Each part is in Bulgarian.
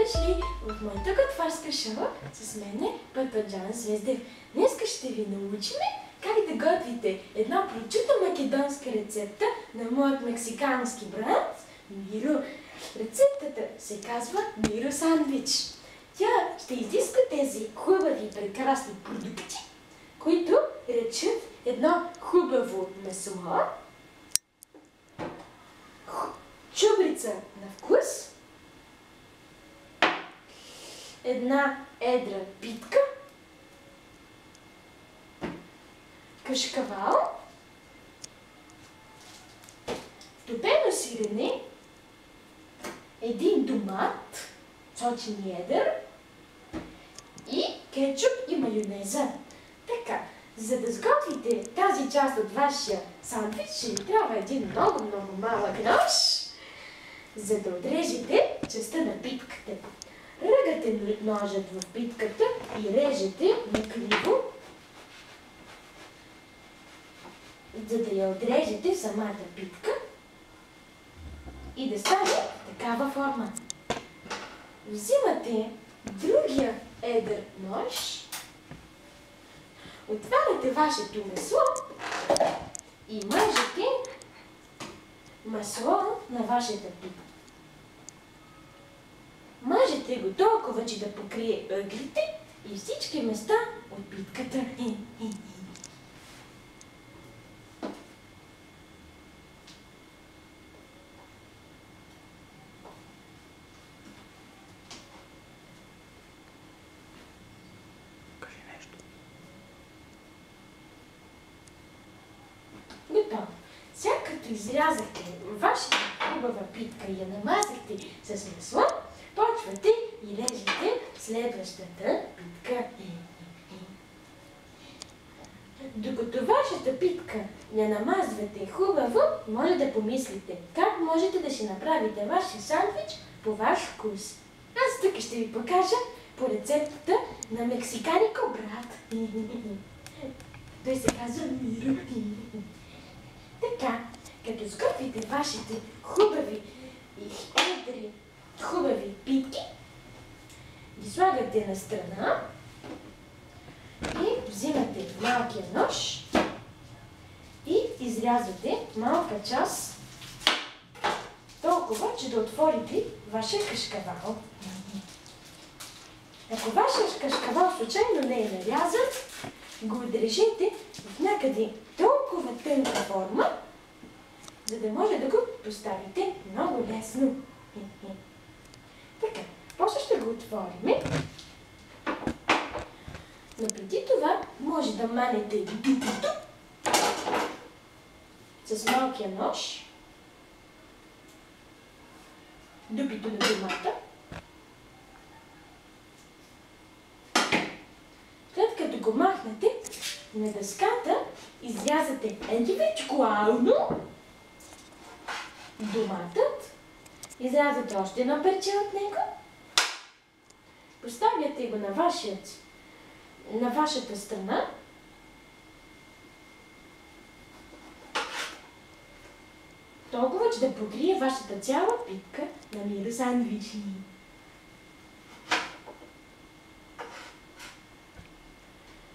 дошли в моята готварска шоу с мене Пападжан Звездев. Днеска ще ви научим как да готвите една прочута македонска рецепта на моят мексикански бранд Миро. Рецептата се казва Миро сандвич. Тя ще изисква тези хубави и прекрасни продукти, които речат едно хубаво месо, чубрица на вкус, една едра питка, кашкавал, топено сирене, един домат, сочен и едър и кетчуп и майонеза. Така, за да сготвите тази част от вашия сандвич, ще ви трябва един много малък нож, за да отрежете частта на питката. Ръгате ножът в питката и режете накриво, за да я отрежете самата питка и да стане такава форма. Взимате другия едър нож, отваряте вашето месо и мажете масло на вашата питка. Мажете го толкова, че да покрие ъглите и всички места от питката. Готово. Сега като изрязахте вашата хубава питка и я намазахте с масло, почвате и режете следващата питка. Докато вашата питка я намазвате хубаво, може да помислите как можете да си направите вашия сандвич по ваш вкус. Аз тук ще ви покажа по рецептата на мексиканико брат. Той се казва Миро. Така, като сготвите вашите хубави и едри хубави питки, ги слагате на страна и взимате малкия нож и изрязвате малка част, толкова, че да отворите вашия кашкавал. Ако вашия кашкавал случайно не е нарязан, го отрежете в някъде толкова тънка форма, за да може да го поставите много лесно. Така, после ще го отворим. Но преди това може да манете дупито с малкия нож, дупито на домата. След като го махнете, на дъската изрязате индивидуално доматът, изрязате още едно парче от него, поставяте го на вашата страна толкова, че да покрие вашата цяла питка на Миро сандвич.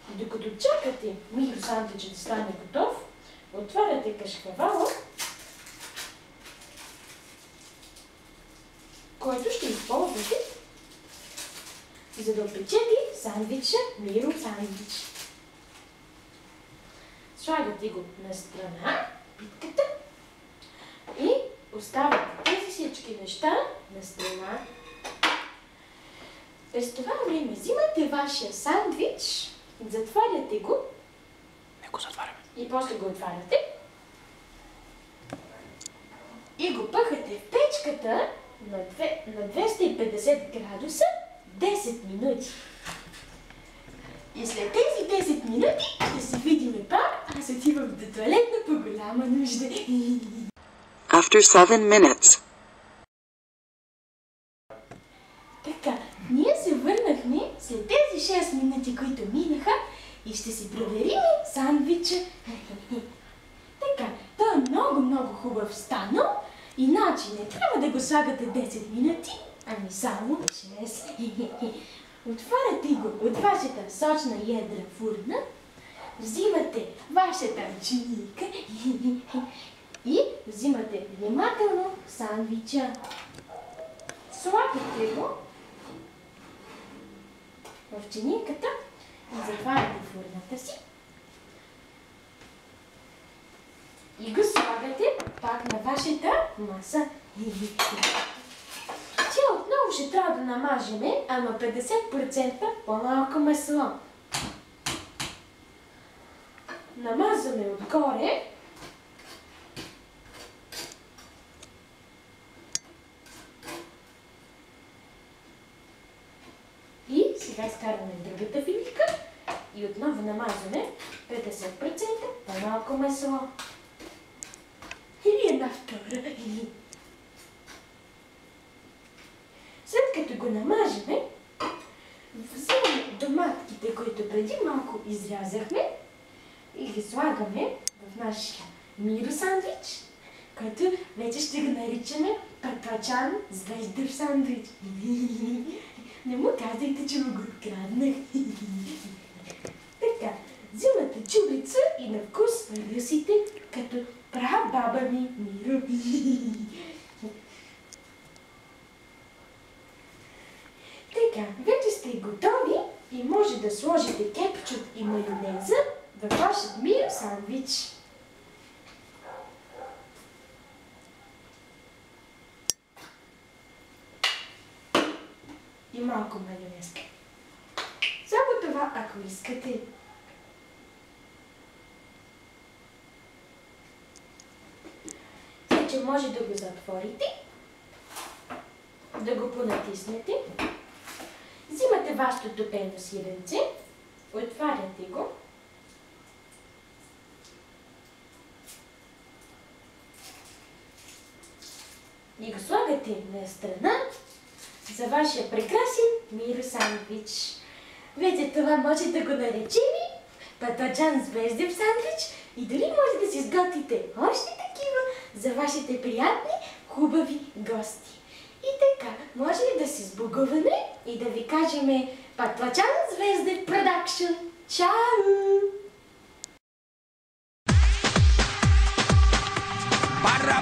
Докато чакате Миро сандвичът да стане готов, отваряте кашкавала, който ще използвате, за да опечете сандвича Миро сандвич. Слагате го на страна, питката, и оставяте тези всички неща на страна. През това време взимате вашия сандвич, затваряте го. Не го затваряме. И после го отваряте. И го пъхате в печката на 250 градуса 10 минути. И след тези 10 минути ще се видим пак, аз отивам до туалетна по голяма нужда. After 7 minutes. Така, ние се върнахме след тези 6 минути, които минаха, и ще си проверим сандвича. Така, той е много хубав станал, иначе не трябва да го слагате 10 минути, Ами само 6. Отваряте го от вашата сочна ядра фурна, взимате вашата чиника и взимате внимателно сандвича. Слагате го в чиниката и затваряте фурната си. И го слагате пак на вашата маса. Тя отново ще трябва да намажеме, ама 50% по-малко масло. Намазваме отгоре. И сега изкарваме другата филийка и отново намазваме 50% по-малко масло. Или една втора. След като го намажеме, взимаме доматките, които преди малко изрязахме и ги слагаме в нашия Миро сандвич, който вече ще го наричаме патлачан звездър сандвич. Не му казвайте, че му го откраднах. Така, взимате чубица и на вкус ръсите, като прабаба ми Миро. Така, вече сте готови и може да сложите кетчуп и майонеза в вашия Миро сандвич. И малко майонезка. Само това, ако искате. Вече може да го затворите, да го понатиснете. Взимате вашето топено сиренце, отваряте го. И го слагате на страна за вашия прекрасен Миро сандвич. Вече това може да го наречем патлачан звезден сандвич и дори може да си изготвите още такива за вашите приятни, хубави гости. И така, може ли да си сбогуваме и да ви кажем патлачан звезден продакшн. Чао! Para,